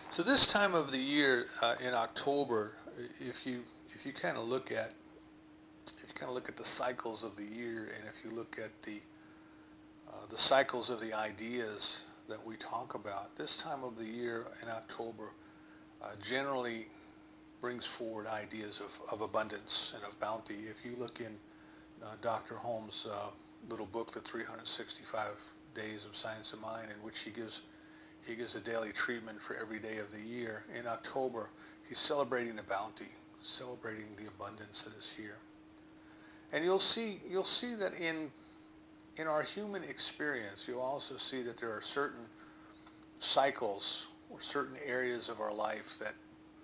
So this time of the year in October, if you kind of look at the cycles of the year, and if you look at the cycles of the ideas that we talk about, this time of the year in October generally brings forward ideas of abundance and of bounty. If you look in Dr. Holmes' little book, The 365 Days of Science of Mind, in which he gives a daily treatment for every day of the year. In October, he's celebrating the bounty, celebrating the abundance that is here. And you'll see that in our human experience, you'll also see that there are certain cycles or certain areas of our life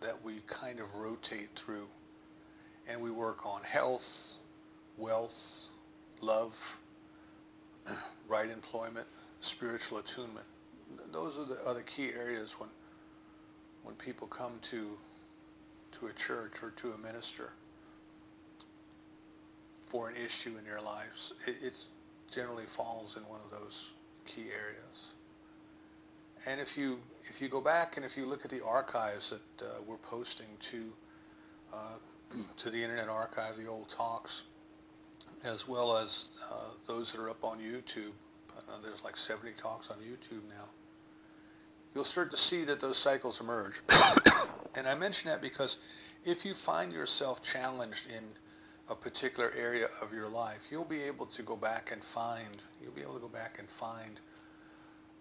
that we kind of rotate through, and we work on health, wealth, love, right employment, spiritual attunement. Those are the key areas when people come to a church or to a minister for an issue in their lives. It generally falls in one of those key areas. And if you go back and if you look at the archives that we're posting to the Internet Archive, the old talks, as well as those that are up on YouTube, there's like 70 talks on YouTube now, you'll start to see that those cycles emerge. And I mention that because if you find yourself challenged in a particular area of your life, you'll be able to go back and find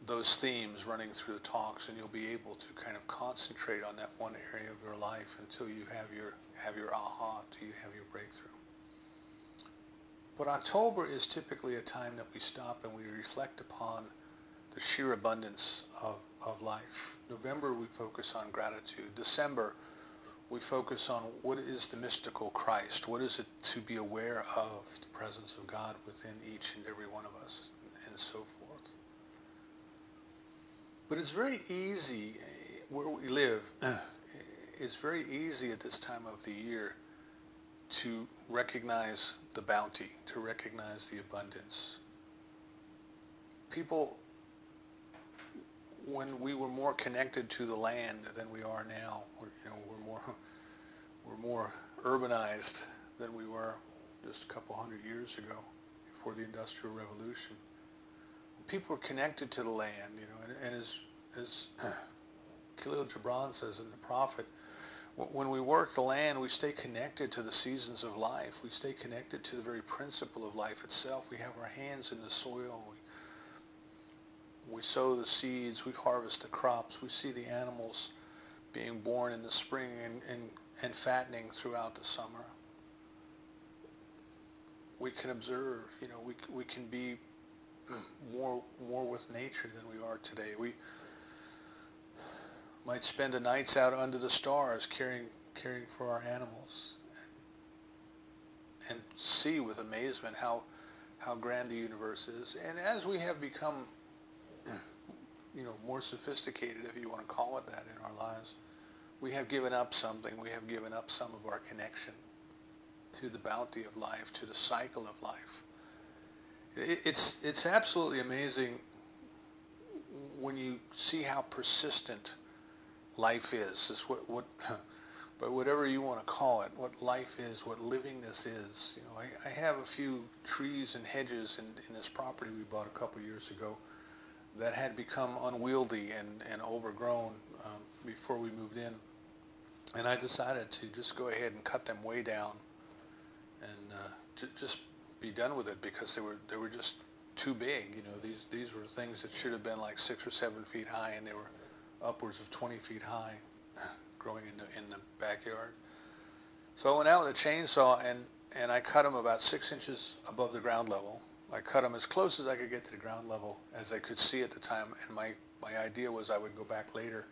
those themes running through the talks, and you'll be able to kind of concentrate on that one area of your life until you have your aha, till you have your breakthrough. But October is typically a time that we stop and we reflect upon the sheer abundance of life. November, we focus on gratitude. December, we focus on what is the mystical Christ. What is it to be aware of the presence of God within each and every one of us, and so forth. But it's very easy where we live. It's very easy at this time of the year to recognize the bounty, to recognize the abundance. People, when we were more connected to the land than we are now, we're more urbanized than we were just a couple hundred years ago, before the Industrial Revolution. People are connected to the land, and as Khalil Gibran says in The Prophet, when we work the land, we stay connected to the seasons of life. We stay connected to the very principle of life itself. We have our hands in the soil. We sow the seeds. We harvest the crops. We see the animals being born in the spring and fattening throughout the summer. We can observe. We can be more with nature than we are today. We might spend the nights out under the stars caring for our animals, and see with amazement how grand the universe is. And as we have become more sophisticated, if you want to call it that, in our lives, we have given up something. We have given up some of our connection to the bounty of life, to the cycle of life. It's absolutely amazing when you see how persistent life is. But whatever you want to call it, what life is, what livingness is. I have a few trees and hedges in this property we bought a couple years ago that had become unwieldy and overgrown before we moved in. And I decided to just go ahead and cut them way down and just be done with it, because they were just too big. These were things that should have been like 6 or 7 feet high, and they were upwards of 20 feet high, growing in the backyard. So I went out with a chainsaw and I cut them about 6 inches above the ground level. I cut them as close as I could get to the ground level as I could see at the time. And my idea was I would go back later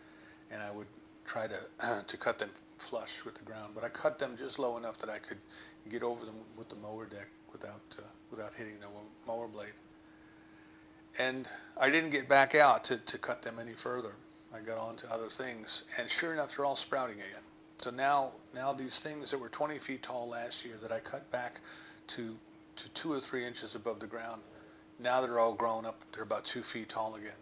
and I would try to cut them flush with the ground. But I cut them just low enough that I could get over them with the mower deck without hitting the mower blade. And I didn't get back out to cut them any further. I got on to other things, and sure enough, they're all sprouting again. So now these things that were 20 feet tall last year that I cut back to 2 or 3 inches above the ground, now they're all grown up. They're about 2 feet tall again.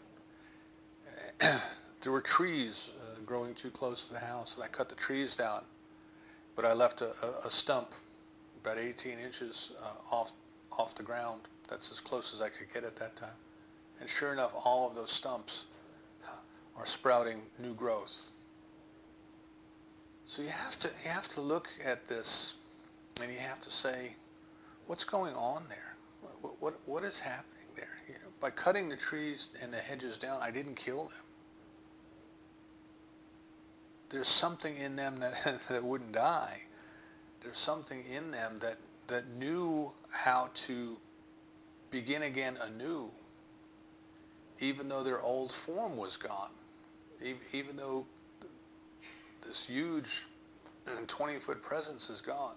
There were trees growing too close to the house, and I cut the trees down. But I left a stump about 18 inches off the ground. That's as close as I could get at that time. And sure enough, all of those stumps are sprouting new growth. So you have to look at this, and you have to say, what's going on there? What is happening there? You know, by cutting the trees and the hedges down, I didn't kill them. There's something in them that wouldn't die. There's something in them that knew how to begin again anew, even though their old form was gone, even though this huge 20-foot presence is gone.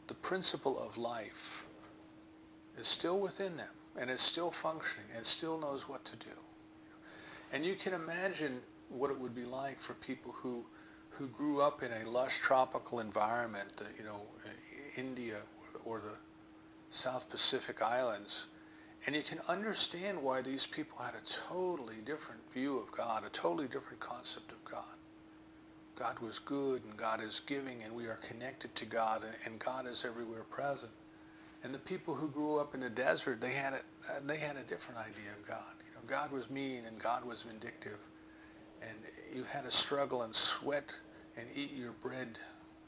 The principle of life is still within them, and is still functioning, and still knows what to do. And you can imagine what it would be like for people who grew up in a lush tropical environment, India or the South Pacific Islands, and you can understand why these people had a totally different view of God, a totally different concept of God. God was good, and God is giving, and we are connected to God, and God is everywhere present. And the people who grew up in the desert, they had a different idea of God. You know, God was mean, and God was vindictive, and you had to struggle and sweat and eat your bread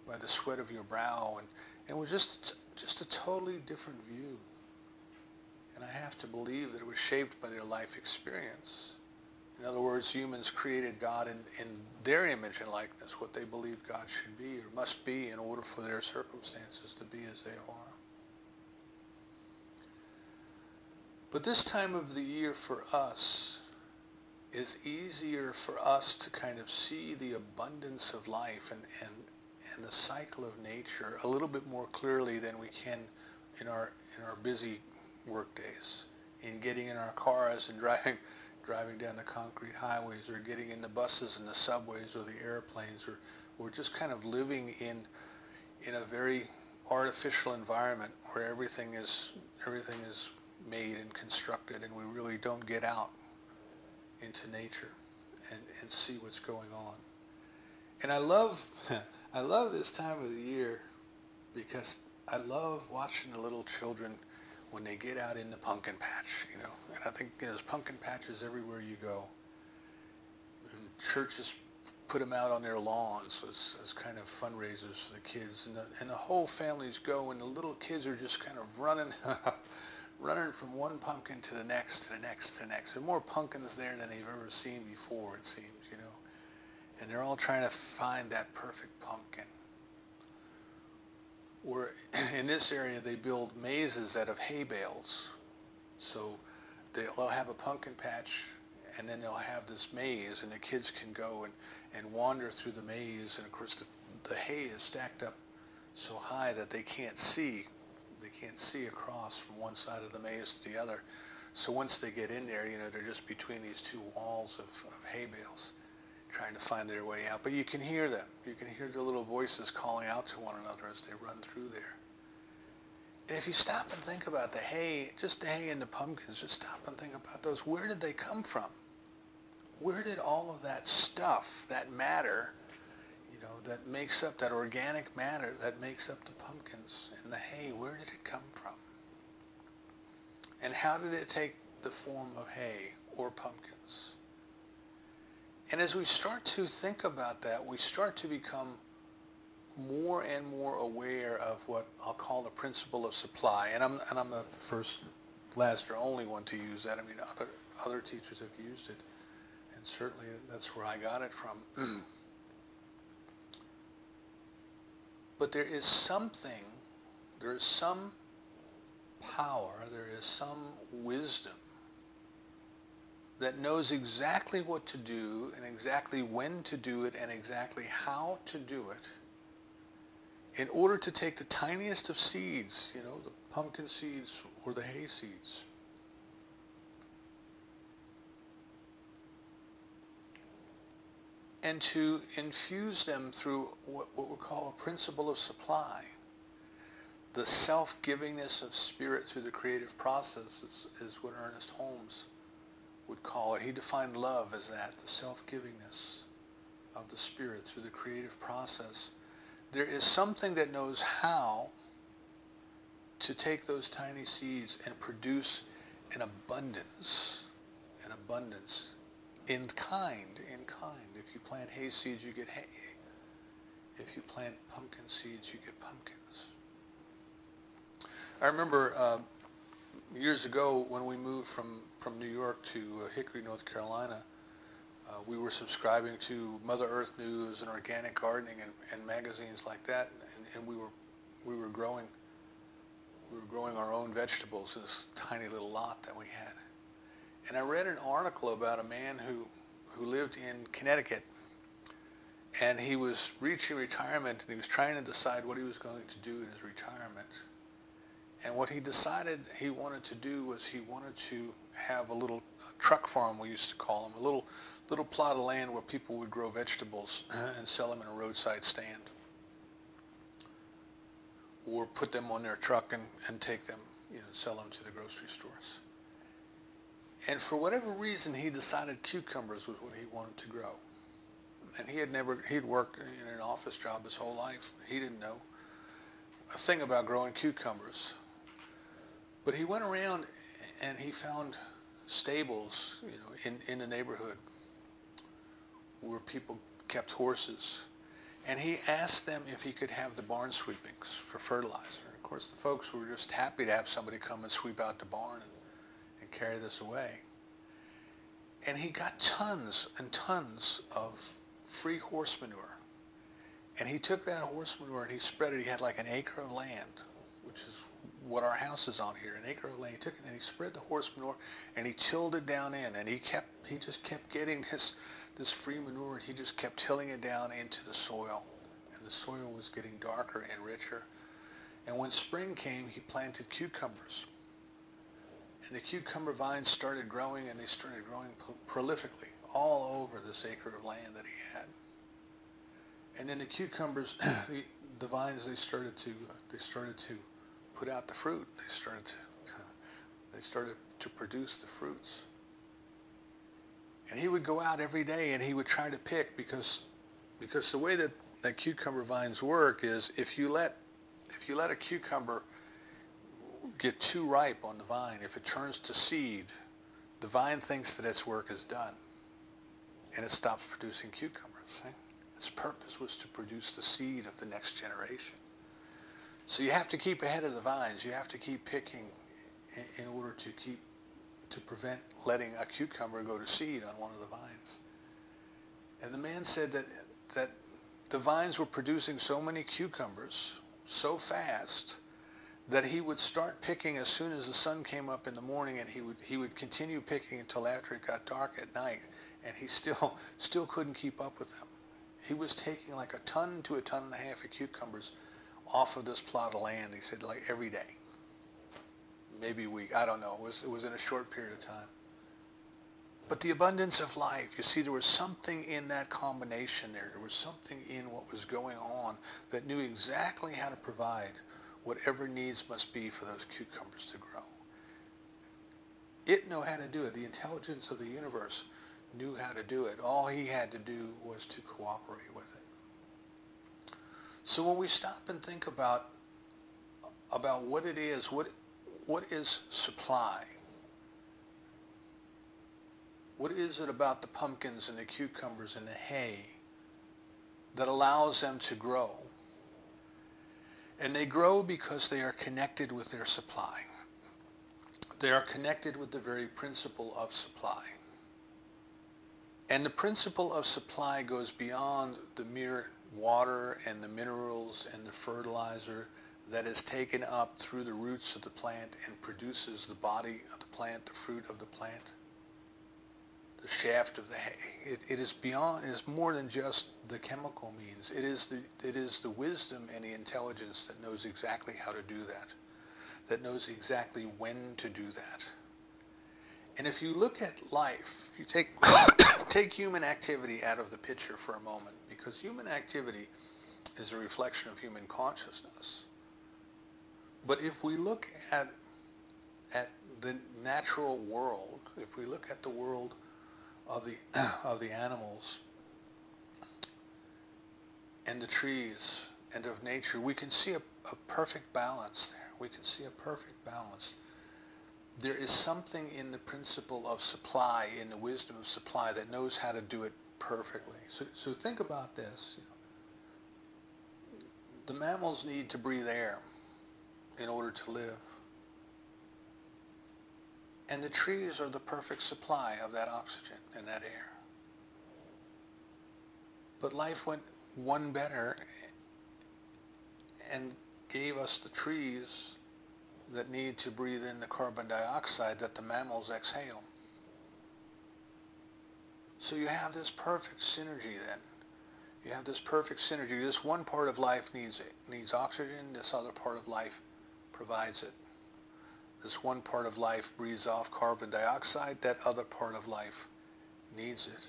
by the sweat of your brow, and it was just a totally different view. And I have to believe that it was shaped by their life experience. In other words, humans created God in their image and likeness, what they believed God should be or must be in order for their circumstances to be as they are. But this time of the year for us is easier for us to kind of see the abundance of life and the cycle of nature a little bit more clearly than we can in our busy work days, in getting in our cars and driving down the concrete highways, or getting in the buses and the subways or the airplanes, or just kind of living in a very artificial environment where everything is made and constructed, and we really don't get out into nature and see what's going on. And I love this time of the year because I love watching the little children when they get out in the pumpkin patch, you know. And I think there's pumpkin patches everywhere you go. And churches put them out on their lawns as kind of fundraisers for the kids, and the whole families go, and the little kids are just kind of running from one pumpkin to the next, to the next, to the next. There are more pumpkins there than they've ever seen before, it seems, you know. And they're all trying to find that perfect pumpkin. Or in this area, they build mazes out of hay bales. So they'll have a pumpkin patch, and then they'll have this maze, and the kids can go and wander through the maze. And of course, the hay is stacked up so high that they can't see. They can't see across from one side of the maze to the other. So once they get in there, you know, they're just between these two walls of hay bales, trying to find their way out. But you can hear them. You can hear the little voices calling out to one another as they run through there. And if you stop and think about the hay, just the hay and the pumpkins, just stop and think about those. Where did they come from? Where did all of that stuff, that matter, you know, that makes up, that organic matter that makes up the pumpkins and the hay, where did it come from? And how did it take the form of hay or pumpkins? And as we start to think about that, we start to become more and more aware of what I'll call the principle of supply. And I'm not the first, last, or only one to use that. I mean, other teachers have used it, and certainly that's where I got it from. But there is some power, there is some wisdom that knows exactly what to do and exactly when to do it and exactly how to do it in order to take the tiniest of seeds, you know, the pumpkin seeds or the hay seeds, and to infuse them through what we call a principle of supply. The self-givingness of spirit through the creative process is what Ernest Holmes would call it. He defined love as that, the self-givingness of the Spirit through the creative process. There is something that knows how to take those tiny seeds and produce an abundance in kind. If you plant hay seeds, you get hay. If you plant pumpkin seeds, you get pumpkins. I remember years ago when we moved from New York to Hickory, North Carolina, we were subscribing to Mother Earth News and organic gardening and magazines like that, and we were growing our own vegetables in this tiny little lot that we had. And I read an article about a man who lived in Connecticut, and he was reaching retirement, and he was trying to decide what he was going to do in his retirement. And what he decided he wanted to do was he wanted to have a little truck farm, we used to call them, a little plot of land where people would grow vegetables and sell them in a roadside stand, or put them on their truck and take them, sell them to the grocery stores. And for whatever reason, he decided cucumbers was what he wanted to grow. And he'd worked in an office job his whole life. He didn't know a thing about growing cucumbers. But he went around and he found stables, in the neighborhood where people kept horses. And he asked them if he could have the barn sweepings for fertilizer. Of course, the folks were just happy to have somebody come and sweep out the barn and carry this away. And he got tons and tons of free horse manure. And he took that horse manure and he spread it. He had like an acre of land, which is what our house is on here, an acre of land. He took it and he spread the horse manure and he tilled it down in, and he just kept getting this free manure, and he just kept tilling it down into the soil, and the soil was getting darker and richer. And when spring came, he planted cucumbers, and the cucumber vines started growing, and they started growing prolifically all over this acre of land that he had. And then the cucumbers, the vines, they started to put out the fruit. They started to produce the fruits. And he would go out every day and he would try to pick, because the way that cucumber vines work is if you let a cucumber get too ripe on the vine, if it turns to seed, the vine thinks that its work is done and it stops producing cucumbers. Its purpose was to produce the seed of the next generation. So you have to keep ahead of the vines. You have to keep picking in order to prevent letting a cucumber go to seed on one of the vines. And the man said that the vines were producing so many cucumbers so fast that he would start picking as soon as the sun came up in the morning, and he would continue picking until after it got dark at night, and he still couldn't keep up with them. He was taking like 1 ton to 1.5 tons of cucumbers off of this plot of land, he said, like every day. Maybe a week, I don't know. It was in a short period of time. But the abundance of life, you see, there was something in that combination there. There was something in what was going on that knew exactly how to provide whatever needs must be for those cucumbers to grow. It knew how to do it. The intelligence of the universe knew how to do it. All he had to do was to cooperate with it. So when we stop and think about what it is, what is supply? What is it about the pumpkins and the cucumbers and the hay that allows them to grow? And they grow because they are connected with their supply. They are connected with the very principle of supply. And the principle of supply goes beyond the mere water and the minerals and the fertilizer that is taken up through the roots of the plant and produces the body of the plant, the fruit of the plant, the shaft of the hay. It is beyond, it is more than just the chemical means. It is the wisdom and the intelligence that knows exactly how to do that knows exactly when to do that. And if you look at life, if you take human activity out of the picture for a moment, because human activity is a reflection of human consciousness. But if we look at the natural world, if we look at the world of the animals and the trees and of nature, we can see a perfect balance there. We can see a perfect balance. There is something in the principle of supply, in the wisdom of supply, that knows how to do it perfectly. So think about this. The mammals need to breathe air in order to live. And the trees are the perfect supply of that oxygen and that air. But life went one better and gave us the trees that need to breathe in the carbon dioxide that the mammals exhale. So you have this perfect synergy then. You have this perfect synergy. This one part of life needs oxygen. This other part of life provides it. This one part of life breathes off carbon dioxide. That other part of life needs it.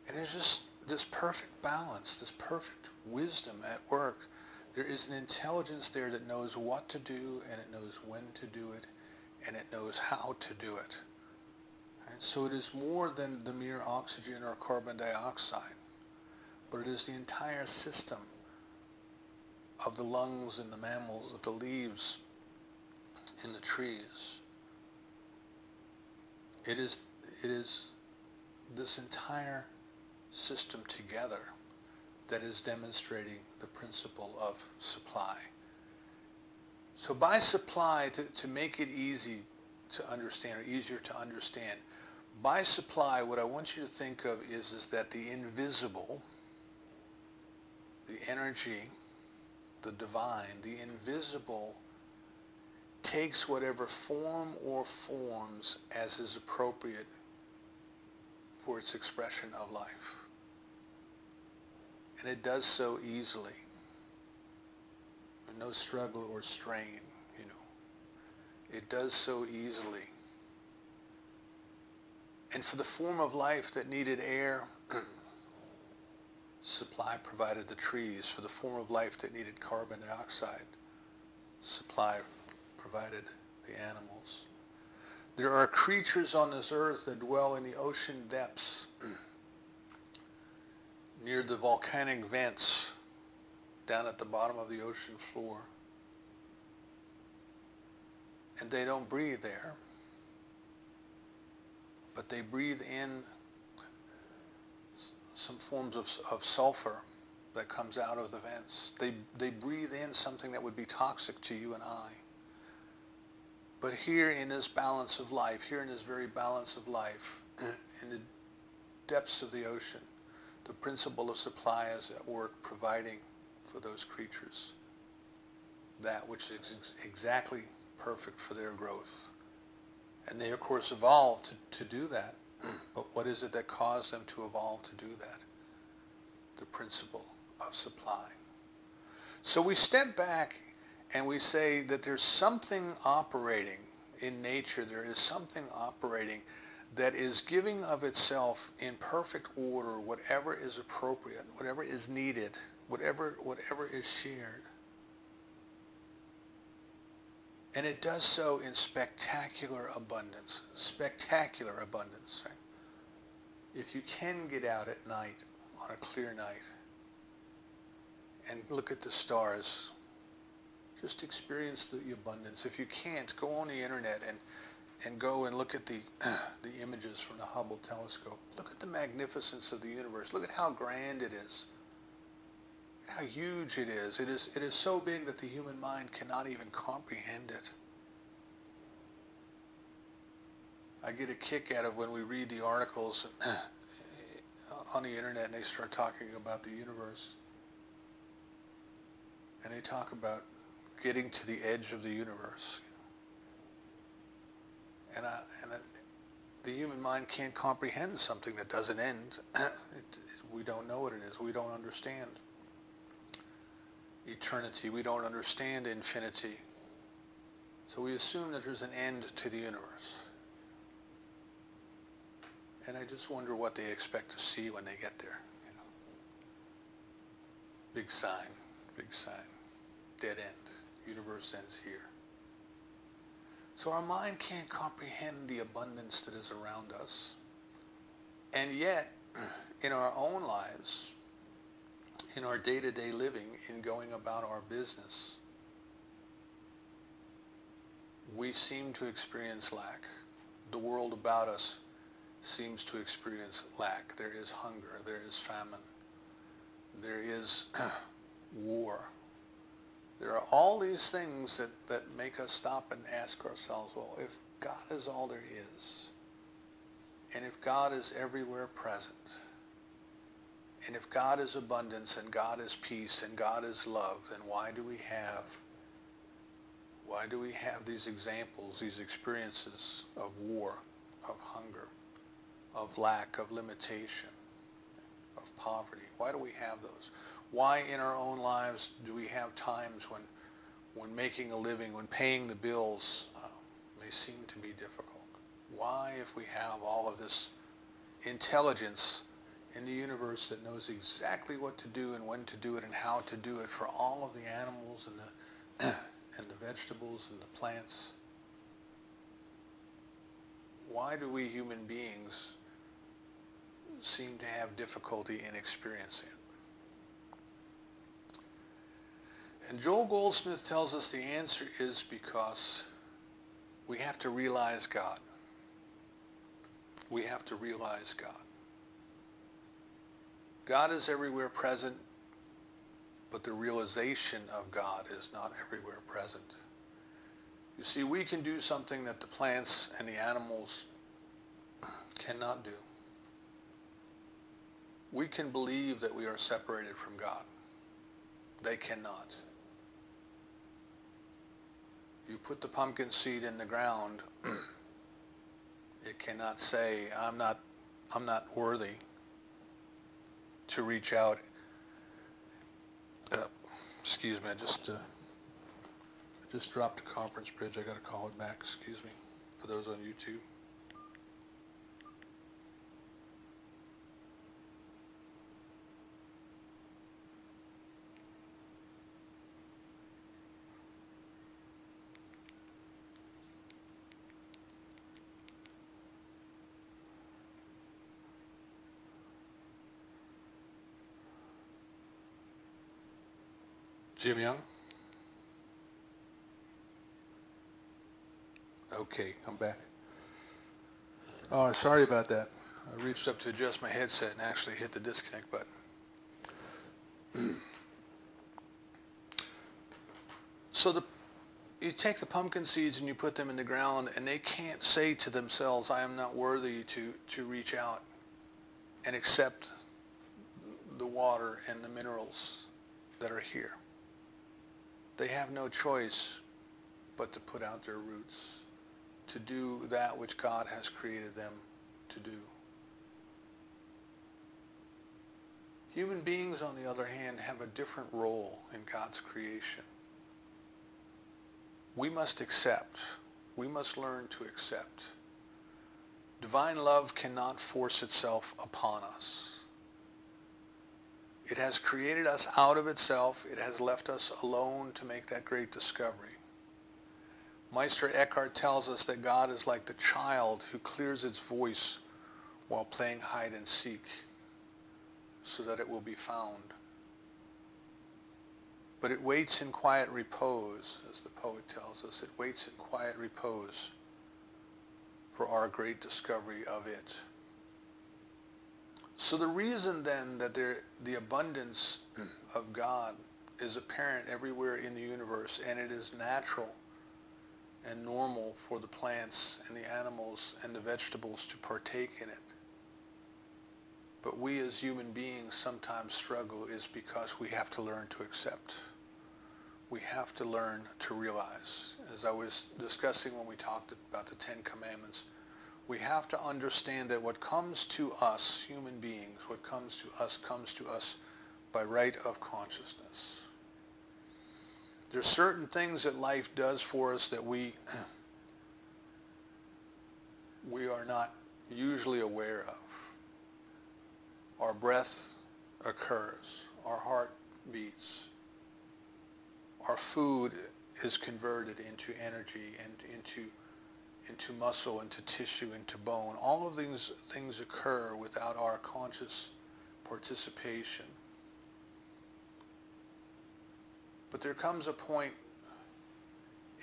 And there's just this perfect balance, this perfect wisdom at work. There is an intelligence there that knows what to do, and it knows when to do it, and it knows how to do it. And so it is more than the mere oxygen or carbon dioxide, but it is the entire system of the lungs in the mammals, of the leaves in the trees. It is this entire system together that is demonstrating the principle of supply. So by supply, to make it easy to understand, or easier to understand, by supply, what I want you to think of is that the invisible, the energy, the divine, the invisible takes whatever form or forms as is appropriate for its expression of life. And it does so easily. No struggle or strain, It does so easily. And for the form of life that needed air, supply provided the trees. For the form of life that needed carbon dioxide, supply provided the animals. There are creatures on this earth that dwell in the ocean depths, near the volcanic vents, down at the bottom of the ocean floor. And they don't breathe there, but they breathe in some forms of sulfur that comes out of the vents. They breathe in something that would be toxic to you and I. But here in this balance of life, here in this very balance of life, in the depths of the ocean, the principle of supply is at work, providing for those creatures that which is exactly perfect for their growth. And they, of course, evolved to do that. But what is it that caused them to evolve to do that? The principle of supply. So we step back and we say that there's something operating in nature. There is something operating that is giving of itself in perfect order whatever is appropriate, whatever is needed, whatever is shared. And it does so in spectacular abundance. Spectacular abundance, right? If you can get out at night, on a clear night, and look at the stars, just experience the abundance. If you can't, go on the internet and go and look at the images from the Hubble telescope. Look at the magnificence of the universe. Look at how grand it is. How huge it is. It is so big that the human mind cannot even comprehend it. I get a kick out of when we read the articles on the internet and they start talking about the universe. And they talk about getting to the edge of the universe. And the human mind can't comprehend something that doesn't end. We don't know what it is. We don't understand eternity. We don't understand infinity. So we assume that there's an end to the universe. And I just wonder what they expect to see when they get there. Big sign, dead end. Universe ends here. So our mind can't comprehend the abundance that is around us. And yet, in our own lives, in our day-to-day living, in going about our business, we seem to experience lack. The world about us seems to experience lack. There is hunger, there is famine, there is war. There are all these things that make us stop and ask ourselves, well, if God is all there is, and if God is everywhere present, and if God is abundance, and God is peace, and God is love, then why do we have these examples, these experiences of war, of hunger, of lack, of limitation, of poverty? Why do we have those? Why in our own lives do we have times when making a living, when paying the bills may seem to be difficult? Why, if we have all of this intelligence in the universe that knows exactly what to do and when to do it and how to do it for all of the animals and the vegetables and the plants, why do we human beings seem to have difficulty in experiencing it? And Joel Goldsmith tells us the answer is because we have to realize God. We have to realize God. God is everywhere present, but the realization of God is not everywhere present. You see, we can do something that the plants and the animals cannot do. We can believe that we are separated from God. They cannot. You put the pumpkin seed in the ground, it cannot say, I'm not worthy to reach out. Excuse me, I just dropped a conference bridge. I got to call it back. Excuse me, for those on YouTube. Jim Young? Okay, I'm back. Oh, sorry about that. I reached up to adjust my headset and actually hit the disconnect button. So you take the pumpkin seeds and you put them in the ground, and they can't say to themselves, I am not worthy to reach out and accept the water and the minerals that are here. They have no choice but to put out their roots, to do that which God has created them to do. Human beings, on the other hand, have a different role in God's creation. We must accept. We must learn to accept. Divine love cannot force itself upon us. It has created us out of itself. It has left us alone to make that great discovery. Meister Eckhart tells us that God is like the child who clears its voice while playing hide and seek so that it will be found. But it waits in quiet repose, as the poet tells us. It waits in quiet repose for our great discovery of it. So the reason then that the abundance of God is apparent everywhere in the universe, and it is natural and normal for the plants and the animals and the vegetables to partake in it, but we as human beings sometimes struggle, is because we have to learn to accept. We have to learn to realize. As I was discussing when we talked about the Ten Commandments, we have to understand that what comes to us, human beings, what comes to us by right of consciousness. There's certain things that life does for us that we are not usually aware of. Our breath occurs, our heart beats, our food is converted into energy and into into muscle, into tissue, into bone. All of these things occur without our conscious participation. But there comes a point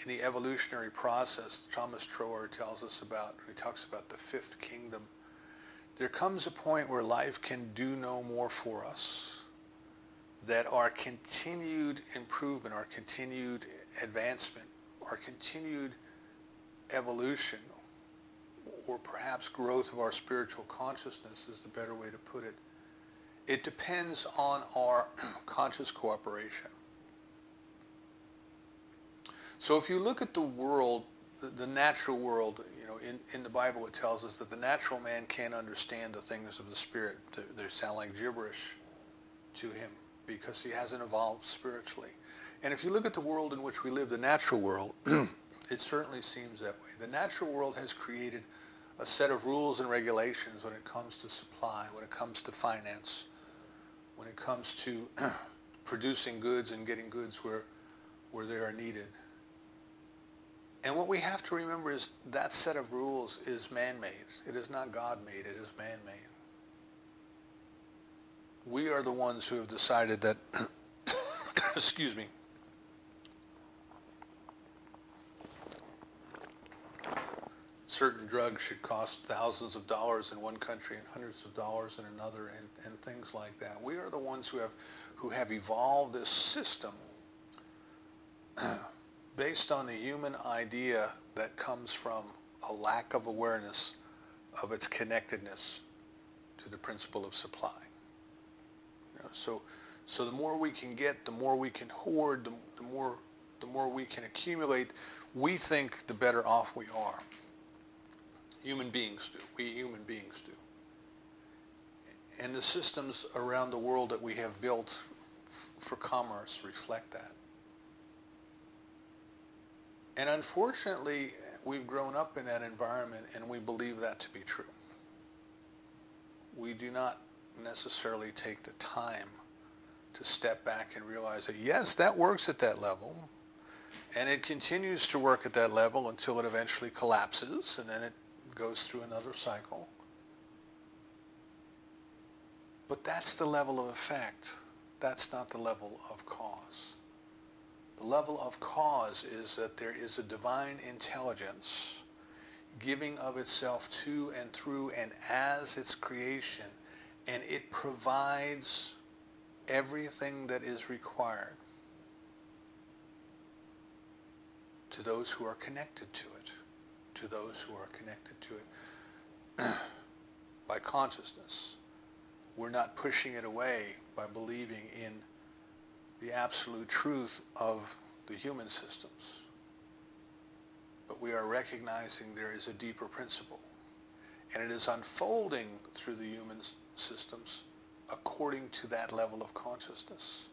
in the evolutionary process Thomas Trower tells us about. He talks about the fifth kingdom. There comes a point where life can do no more for us, that our continued improvement, our continued advancement, our continued evolution, or perhaps growth of our spiritual consciousness is the better way to put it. It depends on our conscious cooperation. So if you look at the world, the natural world, in the Bible it tells us that the natural man can't understand the things of the Spirit. They sound like gibberish to him because he hasn't evolved spiritually. And if you look at the world in which we live, the natural world, it certainly seems that way. The natural world has created a set of rules and regulations when it comes to supply, when it comes to finance, when it comes to producing goods and getting goods where they are needed. And what we have to remember is that set of rules is man-made. It is not God-made. It is man-made. We are the ones who have decided that, excuse me, certain drugs should cost thousands of dollars in one country and hundreds of dollars in another, and things like that. We are the ones who have evolved this system based on the human idea that comes from a lack of awareness of its connectedness to the principle of supply. So the more we can get, the more we can hoard, the more we can accumulate, we think the better off we are. Human beings do. We human beings do. And the systems around the world that we have built for commerce reflect that. And unfortunately, we've grown up in that environment and we believe that to be true. We do not necessarily take the time to step back and realize that, yes, that works at that level, and it continues to work at that level until it eventually collapses, and then it goes through another cycle. But that's the level of effect. That's not the level of cause. The level of cause is that there is a divine intelligence giving of itself to and through and as its creation, and it provides everything that is required to those who are connected to it, by consciousness. We're not pushing it away by believing in the absolute truth of the human systems. But we are recognizing there is a deeper principle, and it is unfolding through the human systems according to that level of consciousness.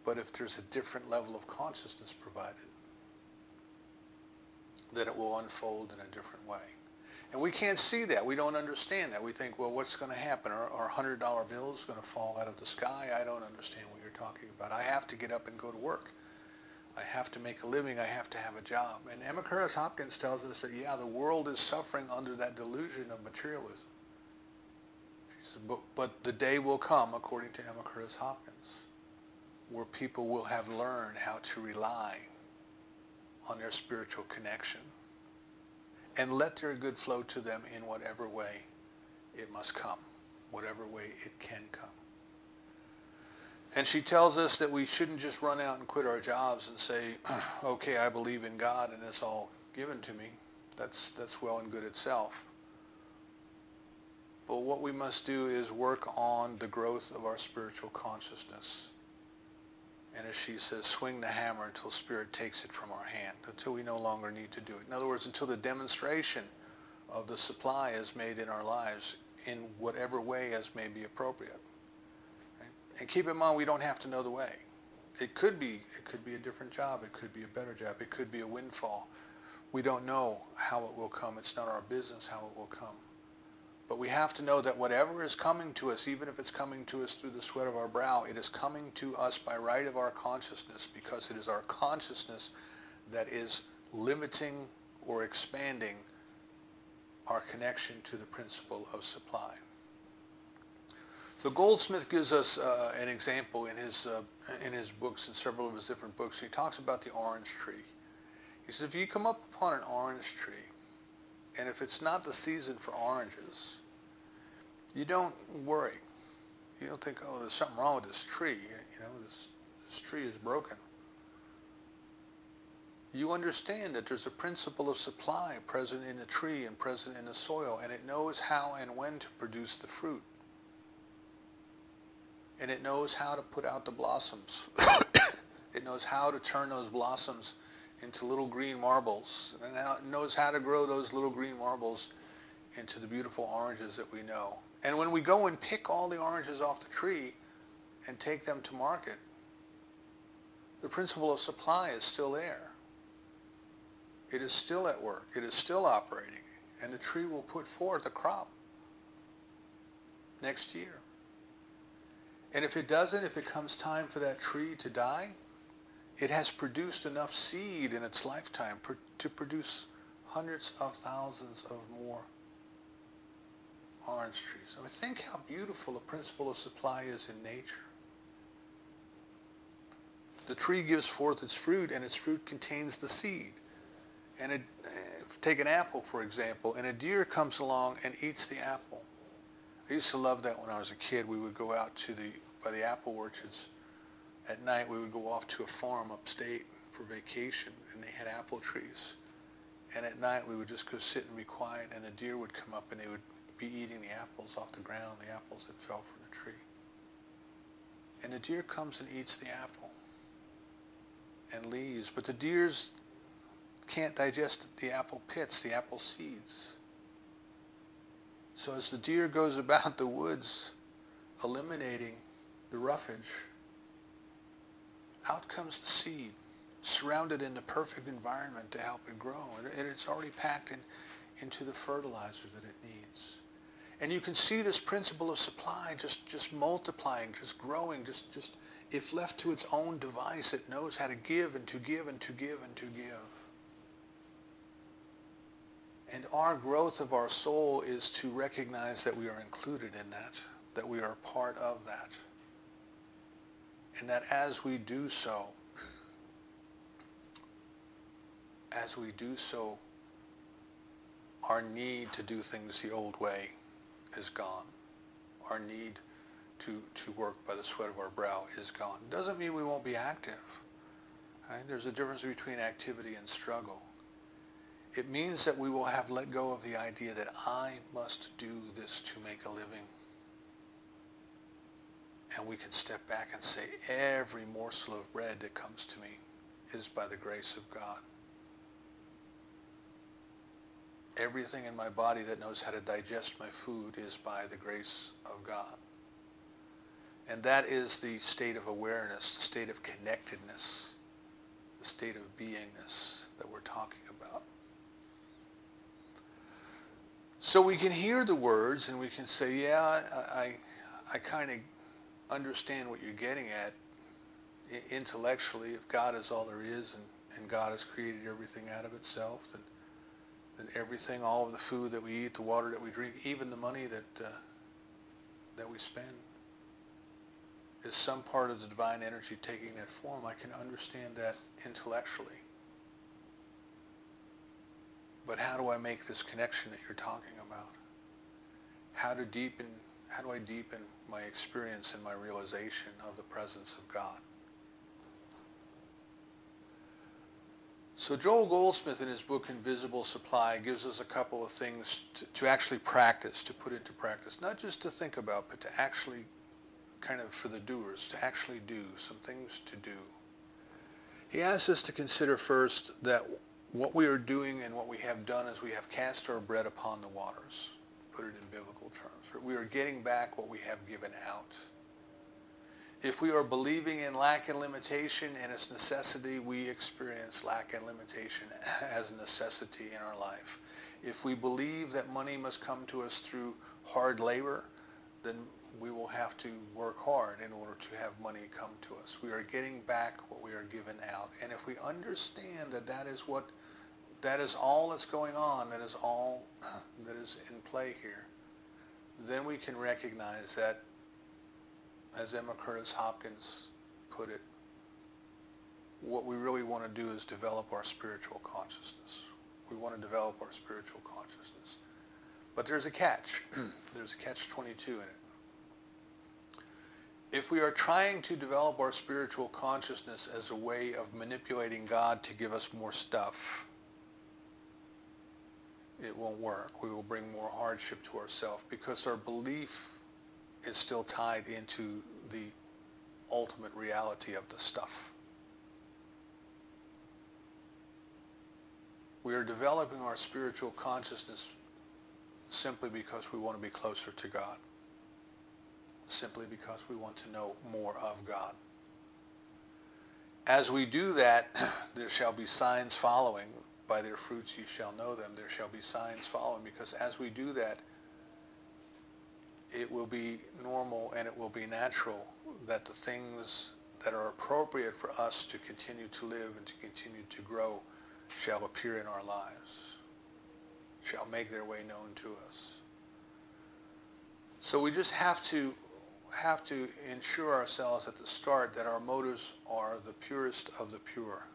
But if there's a different level of consciousness provided, then it will unfold in a different way. And we can't see that. We don't understand that. We think, well, what's going to happen? Are $100 bills going to fall out of the sky? I don't understand what you're talking about. I have to get up and go to work. I have to make a living. I have to have a job. And Emma Curtis Hopkins tells us that, yeah, the world is suffering under that delusion of materialism. She says, but the day will come, according to Emma Curtis Hopkins, where people will have learned how to rely on their spiritual connection and let their good flow to them in whatever way it must come, whatever way it can come. And she tells us that we shouldn't just run out and quit our jobs and say, okay, I believe in God and it's all given to me. That's well and good itself. But what we must do is work on the growth of our spiritual consciousness. And as she says, swing the hammer until Spirit takes it from our hand, until we no longer need to do it. In other words, until the demonstration of the supply is made in our lives in whatever way as may be appropriate. Right? And keep in mind, we don't have to know the way. It could be a different job. It could be a better job. It could be a windfall. We don't know how it will come. It's not our business how it will come. But we have to know that whatever is coming to us, even if it's coming to us through the sweat of our brow, it is coming to us by right of our consciousness, because it is our consciousness that is limiting or expanding our connection to the principle of supply. So Goldsmith gives us an example in his books, in several of his different books. He talks about the orange tree. He says, if you come up upon an orange tree, and if it's not the season for oranges, you don't worry. You don't think, oh, there's something wrong with this tree. You know, this tree is broken. You understand that there's a principle of supply present in the tree and present in the soil, and it knows how and when to produce the fruit. And it knows how to put out the blossoms. It knows how to turn those blossoms into little green marbles. And it knows how to grow those little green marbles into the beautiful oranges that we know. And when we go and pick all the oranges off the tree and take them to market, the principle of supply is still there. It is still at work. It is still operating. And the tree will put forth a crop next year. And if it doesn't, if it comes time for that tree to die, it has produced enough seed in its lifetime to produce hundreds of thousands of more orange trees. I mean, think how beautiful the principle of supply is in nature. The tree gives forth its fruit, and its fruit contains the seed. And take an apple, for example, and a deer comes along and eats the apple. I used to love that when I was a kid. We would go out by the apple orchards. At night, we would go off to a farm upstate for vacation, and they had apple trees. And at night, we would just go sit and be quiet, and the deer would come up, and they would be eating the apples off the ground, the apples that fell from the tree. And the deer comes and eats the apple and leaves, but the deers can't digest the apple pits, the apple seeds. So as the deer goes about the woods eliminating the roughage, out comes the seed, surrounded in the perfect environment to help it grow. And it's already packed into the fertilizer that it needs. And you can see this principle of supply just multiplying, just growing, just if left to its own device, it knows how to give and to give and to give and to give. And our growth of our soul is to recognize that we are included in that we are part of that. And that as we do so, our need to do things the old way is gone. Our need to work by the sweat of our brow is gone. Doesn't mean we won't be active. Right? There's a difference between activity and struggle. It means that we will have let go of the idea that I must do this to make a living. And we can step back and say, every morsel of bread that comes to me is by the grace of God. Everything in my body that knows how to digest my food is by the grace of God. And that is the state of awareness, the state of connectedness, the state of beingness that we're talking about. So we can hear the words and we can say, yeah, I kind of understand what you're getting at intellectually. If God is all there is and God has created everything out of itself, then everything, all of the food that we eat, the water that we drink, even the money that we spend is some part of the divine energy taking that form. I can understand that intellectually. But how do I make this connection that you're talking about? How do I deepen my experience and my realization of the presence of God? So Joel Goldsmith in his book Invisible Supply gives us a couple of things to actually practice, to put into practice. Not just to think about, but to actually kind of for the doers, to actually do, some things to do. He asks us to consider first that what we are doing and what we have done is we have cast our bread upon the waters, put it in biblical terms. We are getting back what we have given out. If we are believing in lack and limitation and its necessity, we experience lack and limitation as a necessity in our life. If we believe that money must come to us through hard labor, then we will have to work hard in order to have money come to us. We are getting back what we are given out. And if we understand that that is what that is all that's going on, that is all that is in play here, then we can recognize that, as Emma Curtis Hopkins put it, what we really want to do is develop our spiritual consciousness. We want to develop our spiritual consciousness. But there's a catch. There's a catch-22 in it. If we are trying to develop our spiritual consciousness as a way of manipulating God to give us more stuff, it won't work. We will bring more hardship to ourselves because our belief is still tied into the ultimate reality of the stuff. We are developing our spiritual consciousness simply because we want to be closer to God. Simply because we want to know more of God. As we do that, there shall be signs following. By their fruits you shall know them. There shall be signs following, because as we do that, it will be normal and it will be natural that the things that are appropriate for us to continue to live and to continue to grow shall appear in our lives, shall make their way known to us. So we just have to ensure ourselves at the start that our motives are the purest of the pure.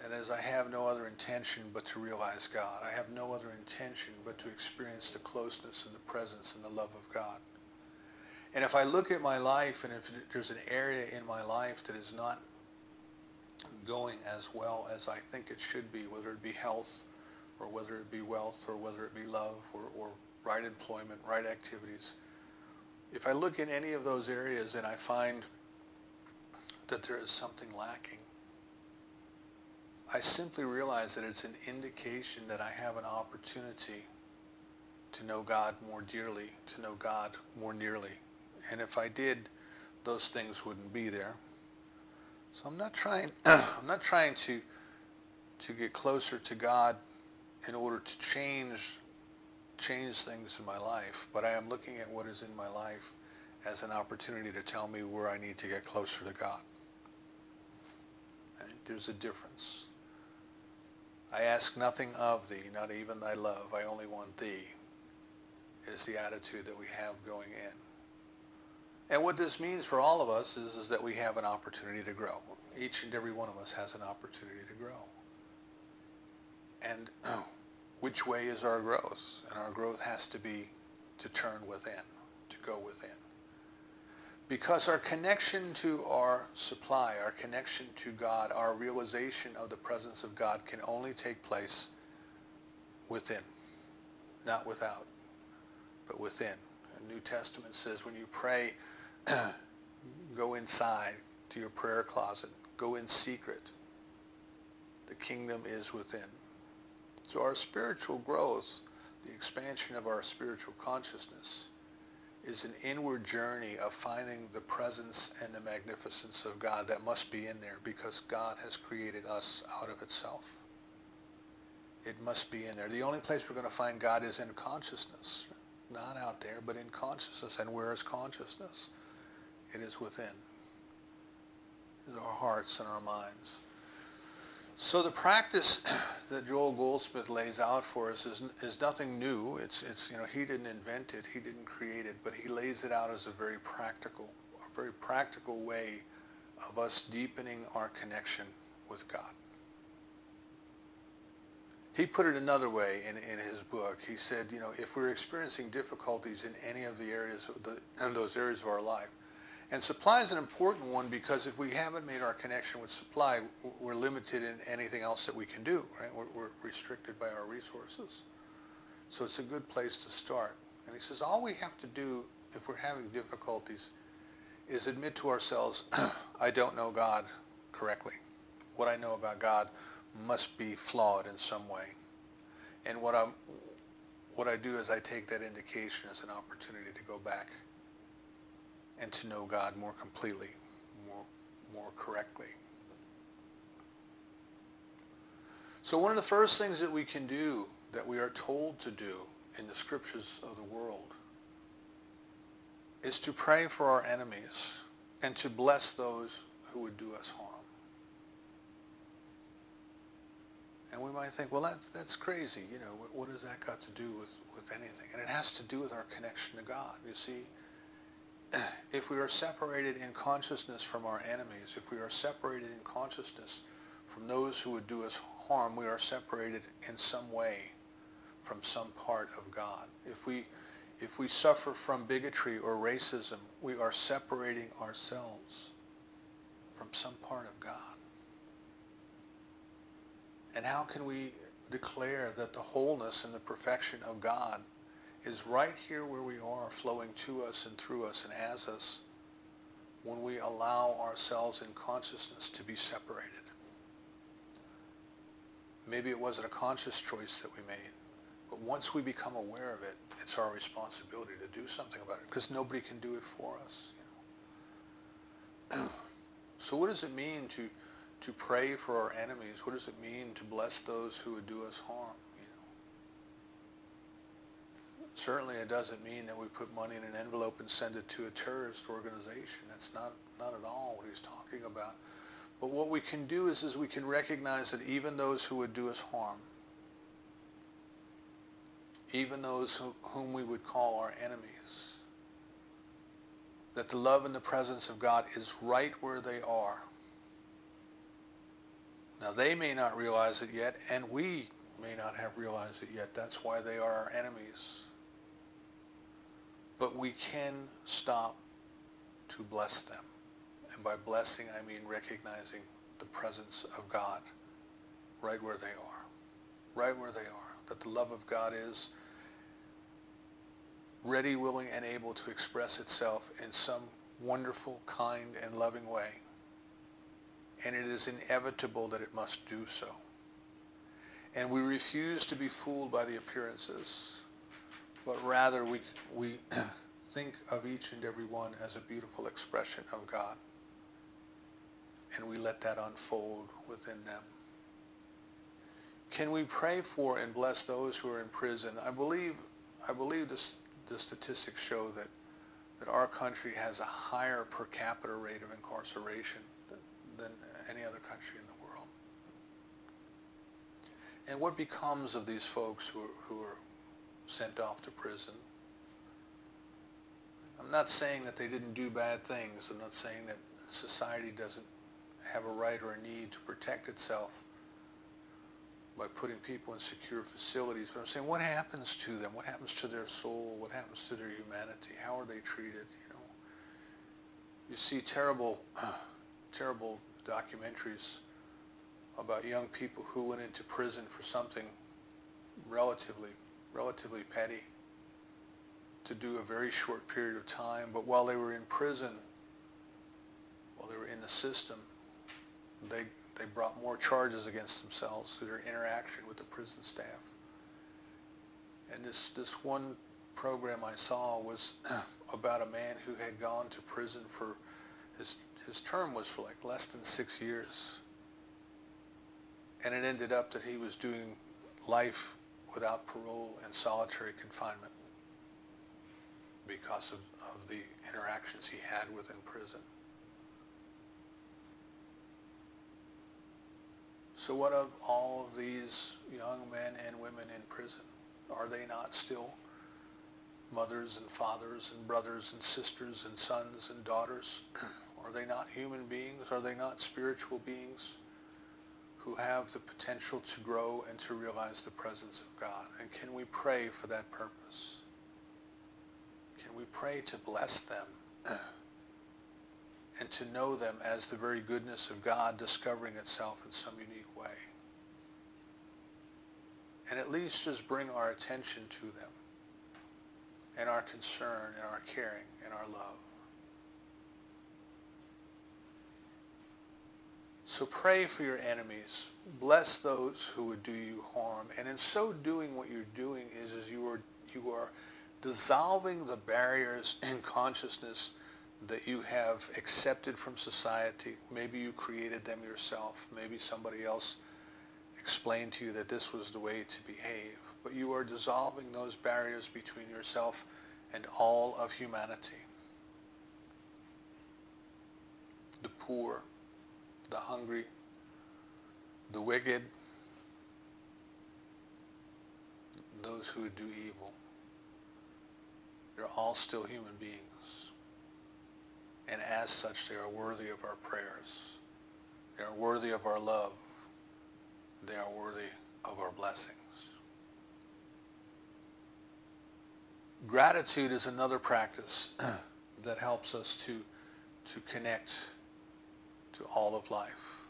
And as I have no other intention but to realize God, I have no other intention but to experience the closeness and the presence and the love of God. And if I look at my life, and if there's an area in my life that is not going as well as I think it should be, whether it be health, or whether it be wealth, or whether it be love, or right employment, right activities, if I look in any of those areas and I find that there is something lacking, I simply realize that it's an indication that I have an opportunity to know God more dearly, to know God more nearly. And if I did, those things wouldn't be there. So I'm not trying to get closer to God in order to change things in my life, but I am looking at what is in my life as an opportunity to tell me where I need to get closer to God. And there's a difference. I ask nothing of thee, not even thy love. I only want thee, is the attitude that we have going in. And what this means for all of us is that we have an opportunity to grow. Each and every one of us has an opportunity to grow. And which way is our growth? And our growth has to be to turn within, to go within. Because our connection to our supply, our connection to God, our realization of the presence of God can only take place within, not without, but within. The New Testament says when you pray, go inside to your prayer closet, go in secret. The kingdom is within. So our spiritual growth, the expansion of our spiritual consciousness, is an inward journey of finding the presence and the magnificence of God that must be in there, because God has created us out of itself. It must be in there. The only place we're going to find God is in consciousness. Not out there, but in consciousness. And where is consciousness? It is within. It's our hearts and our minds. So the practice that Joel Goldsmith lays out for us is nothing new. It's he didn't invent it, he didn't create it, but he lays it out as a very practical way of us deepening our connection with God. He put it another way in his book. He said, if we're experiencing difficulties in any of the areas in those areas of our life, and supply is an important one, because if we haven't made our connection with supply, we're limited in anything else that we can do, right? We're restricted by our resources. So it's a good place to start. And he says, all we have to do if we're having difficulties is admit to ourselves, I don't know God correctly. What I know about God must be flawed in some way. And what I do is I take that indication as an opportunity to go back and to know God more completely, more correctly. So one of the first things that we can do, that we are told to do in the scriptures of the world, is to pray for our enemies and to bless those who would do us harm. And we might think, well, that's crazy. You know, what has that got to do with anything? And it has to do with our connection to God. You see, if we are separated in consciousness from our enemies, if we are separated in consciousness from those who would do us harm, we are separated in some way from some part of God. If we suffer from bigotry or racism, we are separating ourselves from some part of God. And how can we declare that the wholeness and the perfection of God is right here where we are, flowing to us and through us and as us, when we allow ourselves in consciousness to be separated? Maybe it wasn't a conscious choice that we made, but once we become aware of it, it's our responsibility to do something about it, because nobody can do it for us. You know? So what does it mean to pray for our enemies? What does it mean to bless those who would do us harm? Certainly it doesn't mean that we put money in an envelope and send it to a terrorist organization. That's not at all what he's talking about. But what we can do is we can recognize that even those who would do us harm, even those whom we would call our enemies, that the love and the presence of God is right where they are. Now they may not realize it yet, and we may not have realized it yet. That's why they are our enemies. But we can stop to bless them. And by blessing, I mean recognizing the presence of God right where they are. Right where they are. That the love of God is ready, willing, and able to express itself in some wonderful, kind, and loving way. And it is inevitable that it must do so. And we refuse to be fooled by the appearances, but rather we think of each and every one as a beautiful expression of God, and we let that unfold within them. Can we pray for and bless those who are in prison? I believe the statistics show that our country has a higher per capita rate of incarceration than any other country in the world. And what becomes of these folks who are sent off to prison? I'm not saying that they didn't do bad things. I'm not saying that society doesn't have a right or a need to protect itself by putting people in secure facilities. But I'm saying, what happens to them? What happens to their soul? What happens to their humanity? How are they treated? You know, you see terrible documentaries about young people who went into prison for something relatively petty, to do a very short period of time. But while they were in prison, while they were in the system, they brought more charges against themselves through their interaction with the prison staff. And this one program I saw was about a man who had gone to prison for, his term was for like less than 6 years. And it ended up that he was doing life without parole and solitary confinement because of the interactions he had within prison. So what of all of these young men and women in prison? Are they not still mothers and fathers and brothers and sisters and sons and daughters? Are they not human beings? Are they not spiritual beings who have the potential to grow and to realize the presence of God? And can we pray for that purpose? Can we pray to bless them and to know them as the very goodness of God discovering itself in some unique way? And at least just bring our attention to them, and our concern, and our caring, and our love. So pray for your enemies. Bless those who would do you harm. And in so doing, what you're doing is you are dissolving the barriers in consciousness that you have accepted from society. Maybe you created them yourself. Maybe somebody else explained to you that this was the way to behave. But you are dissolving those barriers between yourself and all of humanity. The poor, the hungry, the wicked, those who would do evil. They're all still human beings. And as such, they are worthy of our prayers. They are worthy of our love. They are worthy of our blessings. Gratitude is another practice that helps us to connect to all of life.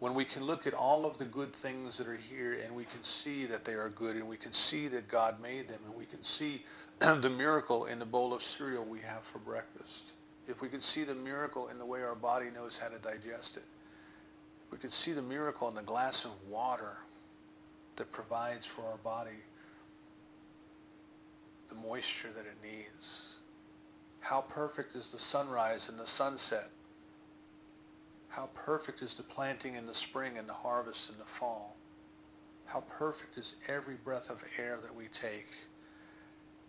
When we can look at all of the good things that are here and we can see that they are good and we can see that God made them and we can see the miracle in the bowl of cereal we have for breakfast. If we could see the miracle in the way our body knows how to digest it. If we could see the miracle in the glass of water that provides for our body the moisture that it needs. How perfect is the sunrise and the sunset. How perfect is the planting in the spring and the harvest in the fall. How perfect is every breath of air that we take.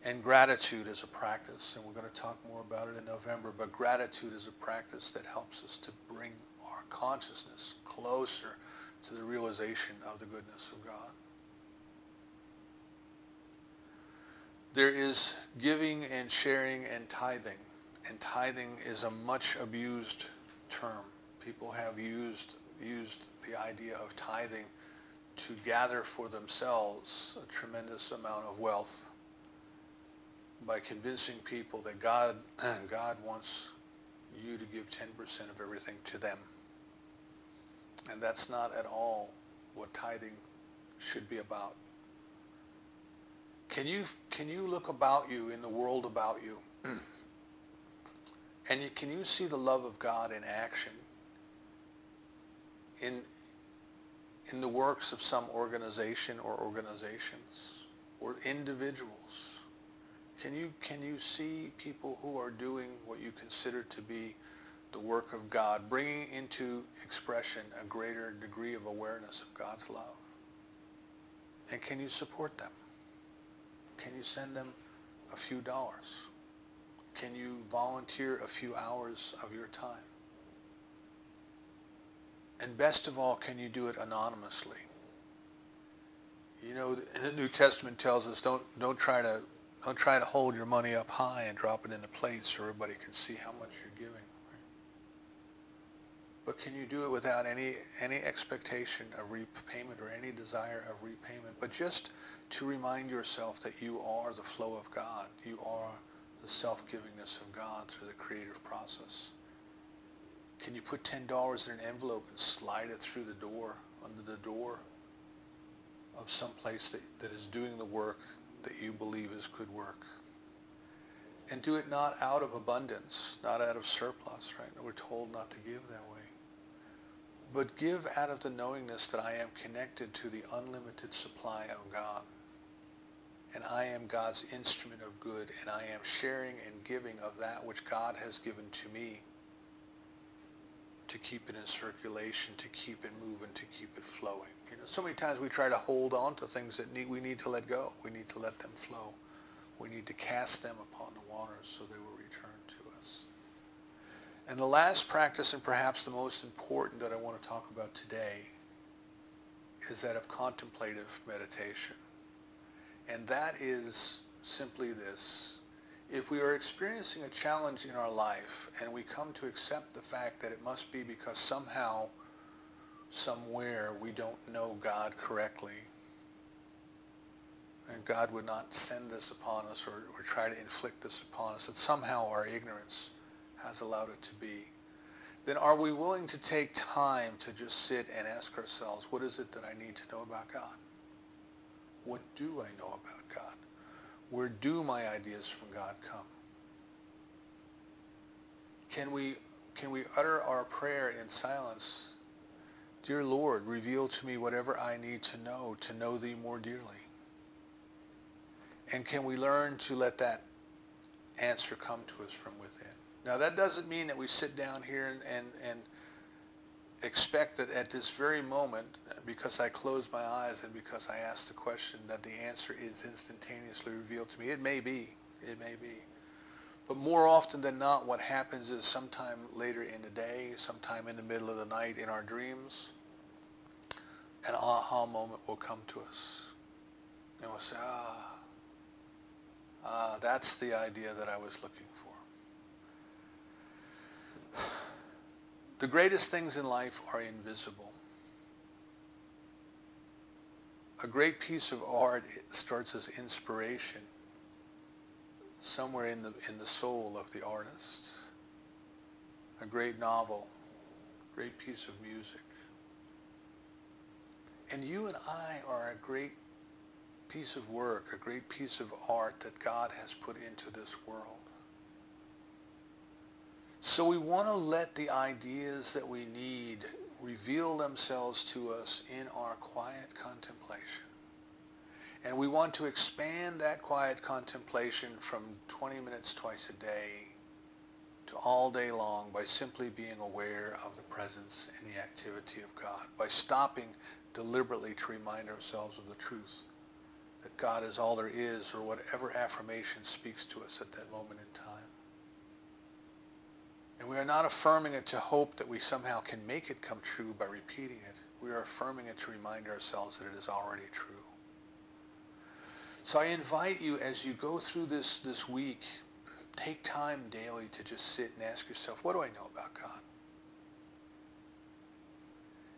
And gratitude is a practice, and we're going to talk more about it in November, but gratitude is a practice that helps us to bring our consciousness closer to the realization of the goodness of God. There is giving and sharing and tithing is a much abused term. People have used the idea of tithing to gather for themselves a tremendous amount of wealth by convincing people that God wants you to give 10% of everything to them. And that's not at all what tithing should be about. Can you look about you in the world about you? And can you see the love of God in action? In the works of some organization or organizations or individuals? Can you see people who are doing what you consider to be the work of God, bringing into expression a greater degree of awareness of God's love? And can you support them? Can you send them a few dollars? Can you volunteer a few hours of your time? And best of all, can you do it anonymously? You know, the New Testament tells us don't try to hold your money up high and drop it into plates so everybody can see how much you're giving. Right? But can you do it without any expectation of repayment or any desire of repayment, but just to remind yourself that you are the flow of God. You are the self-givingness of God through the creative process. Can you put $10 in an envelope and slide it through the door, under the door of some place that is doing the work that you believe is good work? And do it not out of abundance, not out of surplus, right? We're told not to give that way. But give out of the knowingness that I am connected to the unlimited supply of God. And I am God's instrument of good, and I am sharing and giving of that which God has given to me, to keep it in circulation, to keep it moving, to keep it flowing. You know, so many times we try to hold on to things that we need to let go. We need to let them flow. We need to cast them upon the waters so they will return to us. And the last practice, and perhaps the most important that I want to talk about today, is that of contemplative meditation. And that is simply this. If we are experiencing a challenge in our life and we come to accept the fact that it must be because somehow, somewhere, we don't know God correctly, and God would not send this upon us or try to inflict this upon us, that somehow our ignorance has allowed it to be, then are we willing to take time to just sit and ask ourselves, what is it that I need to know about God? What do I know about God? Where do my ideas from God come? Can we utter our prayer in silence? Dear Lord, reveal to me whatever I need to know Thee more dearly. And can we learn to let that answer come to us from within? Now that doesn't mean that we sit down here and expect that at this very moment, because I close my eyes and because I ask the question, that the answer is instantaneously revealed to me. It may be. But more often than not, what happens is sometime later in the day, sometime in the middle of the night in our dreams, an aha moment will come to us. And we'll say, that's the idea that I was looking for. The greatest things in life are invisible. A great piece of art starts as inspiration somewhere in the soul of the artist. A great novel, great piece of music. And you and I are a great piece of work, a great piece of art that God has put into this world. So we want to let the ideas that we need reveal themselves to us in our quiet contemplation. And we want to expand that quiet contemplation from 20 minutes twice a day to all day long by simply being aware of the presence and the activity of God, by stopping deliberately to remind ourselves of the truth that God is all there is, or whatever affirmation speaks to us at that moment in time. And we are not affirming it to hope that we somehow can make it come true by repeating it. We are affirming it to remind ourselves that it is already true. So I invite you, as you go through this week, take time daily to just sit and ask yourself, what do I know about God?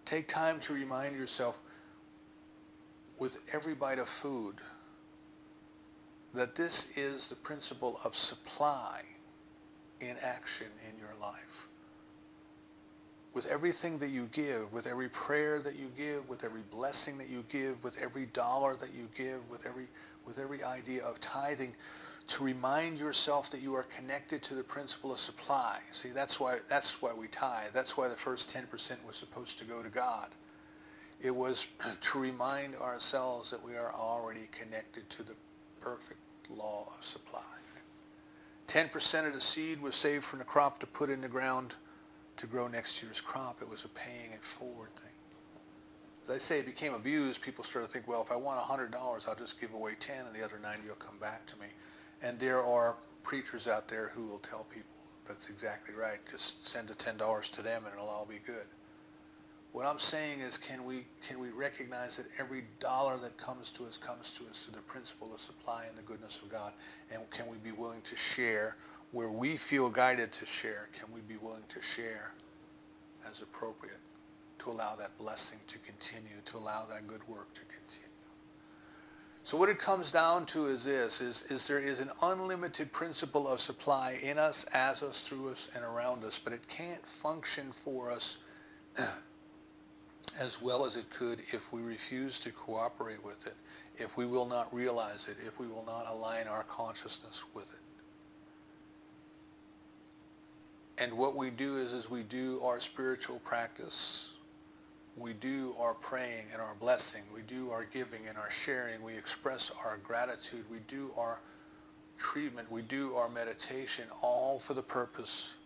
Take time to remind yourself with every bite of food that this is the principle of supply in action in your life. With everything that you give, with every prayer that you give, with every blessing that you give, with every dollar that you give, with every idea of tithing, to remind yourself that you are connected to the principle of supply. See, that's why we tithe. That's why the first 10% was supposed to go to God. It was to remind ourselves that we are already connected to the perfect law of supply. 10% of the seed was saved from the crop to put in the ground to grow next year's crop. It was a paying it forward thing. As I say, it became abused. People started to think, well, if I want $100, I'll just give away 10 and the other 90 will come back to me. And there are preachers out there who will tell people that's exactly right. Just send the $10 to them and it'll all be good. What I'm saying is, can we recognize that every dollar that comes to us through the principle of supply and the goodness of God? And can we be willing to share where we feel guided to share? Can we be willing to share as appropriate to allow that blessing to continue, to allow that good work to continue? So what it comes down to is this, is there is an unlimited principle of supply in us, as us, through us, and around us, but it can't function for us as well as it could if we refuse to cooperate with it, if we will not realize it, if we will not align our consciousness with it. And what we do is we do our spiritual practice. We do our praying and our blessing. We do our giving and our sharing. We express our gratitude. We do our treatment. We do our meditation, all for the purpose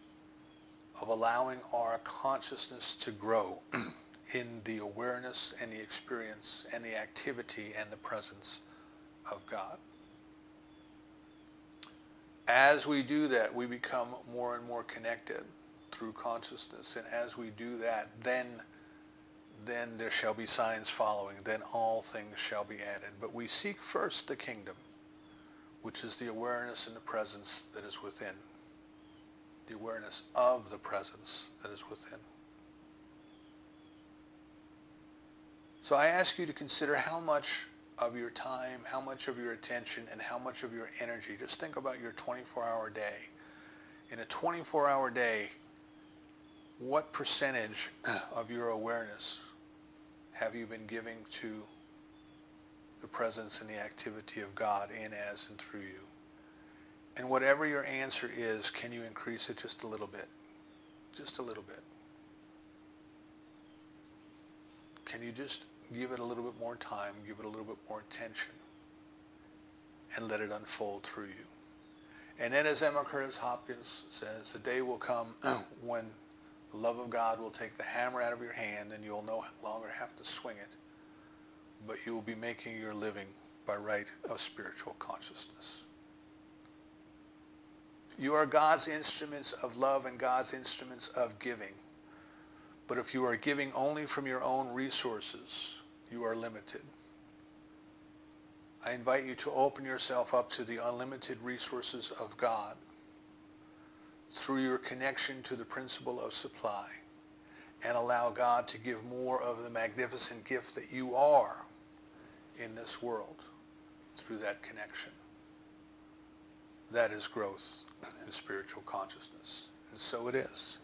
of allowing our consciousness to grow in the awareness and the experience and the activity and the presence of God. As we do that, we become more and more connected through consciousness. And as we do that, then there shall be signs following. Then all things shall be added. But we seek first the kingdom, which is the awareness and the presence that is within. The awareness of the presence that is within. So I ask you to consider how much of your time, how much of your attention, and how much of your energy. Just think about your 24-hour day. In a 24-hour day, what percentage of your awareness have you been giving to the presence and the activity of God in, as, and through you? And whatever your answer is, can you increase it just a little bit? Just a little bit. Can you just give it a little bit more time, give it a little bit more attention, and let it unfold through you? And then, as Emma Curtis Hopkins says, the day will come when the love of God will take the hammer out of your hand and you'll no longer have to swing it, but you will be making your living by right of spiritual consciousness. You are God's instruments of love and God's instruments of giving. But if you are giving only from your own resources, you are limited. I invite you to open yourself up to the unlimited resources of God through your connection to the principle of supply, and allow God to give more of the magnificent gift that you are in this world through that connection. That is growth in spiritual consciousness. And so it is.